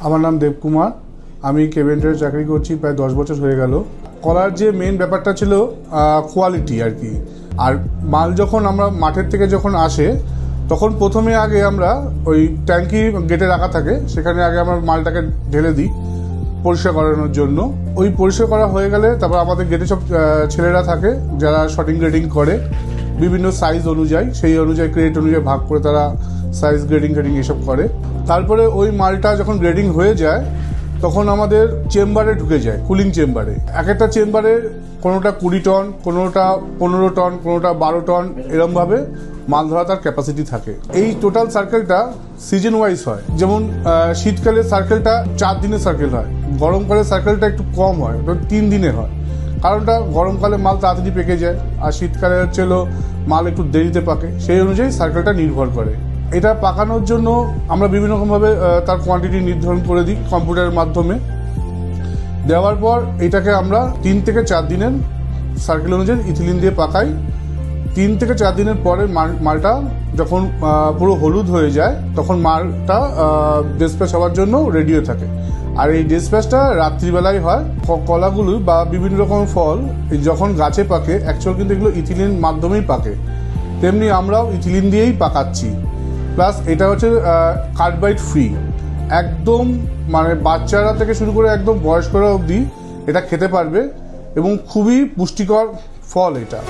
আমার নাম দেবকুমার। আমি কেভেন্টারে চাকরি করছি, প্রায় 10 বছর হয়ে গেল। কলার যে মেন ব্যাপারটা ছিল কোয়ালিটি আর কি। আর মাল যখন আমরা মাঠের থেকে যখন আসে তখন প্রথমে আগে আমরা ওই ট্যাঙ্কি গেটে রাখা থাকে, সেখানে আগে আমরা মালটাকে ঢেলে দিই পরিষ্কার করানোর জন্য। ওই পরিষ্কার করা হয়ে গেলে তারপর আমাদের গেটে সব ছেলেরা থাকে যারা শটিং গ্রেডিং করে বিভিন্ন সাইজ অনুযায়ী, সেই অনুযায়ী ক্রেডিট অনুযায়ী ভাগ করে তারা সাইজ গ্রেডিং এসব করে। তারপরে ওই মালটা যখন গ্রেডিং হয়ে যায় তখন আমাদের চেম্বারে ঢুকে যায়, কুলিং চেম্বারে। এক একটা চেম্বারে কোনোটা 20 টন, কোনোটা 15 টন, কোনোটা 12 টন, এরমভাবে মাল ধরা তার ক্যাপাসিটি থাকে। এই টোটাল সার্কেলটা সিজন ওয়াইজ হয়। যেমন শীতকালে সার্কেলটা 4 দিনের সার্কেল হয়, গরমকালে সার্কেলটা একটু কম হয়, 3 দিনে হয়। কারণটা গরমকালে মাল তাড়াতাড়ি পেকে যায় আর শীতকালে হচ্ছে মাল একটু দেরিতে পাকে, সেই অনুযায়ী সার্কেলটা নির্ভর করে। এটা পাকানোর জন্য আমরা বিভিন্ন রকমভাবে তার কোয়ান্টিটি নির্ধারণ করে দিই কম্পিউটারের মাধ্যমে। দেওয়ার পর এটাকে আমরা 3 থেকে 4 দিনের সার্কেল অনুযায়ী ইথিলিন দিয়ে পাকাই। 3 থেকে 4 দিনের পরে মালটা যখন পুরো হলুদ হয়ে যায় তখন মালটা ডিসপ্যাচ হওয়ার জন্য রেডি হয়ে থাকে। আর এই ডিসপ্যাচটা রাত্রিবেলায় হয়। কলাগুলো বা বিভিন্ন রকম ফল যখন গাছে পাকে অ্যাকচুয়াল কিন্তু এগুলো ইথিলিন মাধ্যমেই পাকে, তেমনি আমরাও ইথিলিন দিয়েই পাকাচ্ছি। প্লাস এটা হচ্ছে কার্বাইড ফ্রি, একদম মানে বাচ্চারা থেকে শুরু করে একদম বয়স্করা অবধি এটা খেতে পারবে এবং খুবই পুষ্টিকর ফল এটা।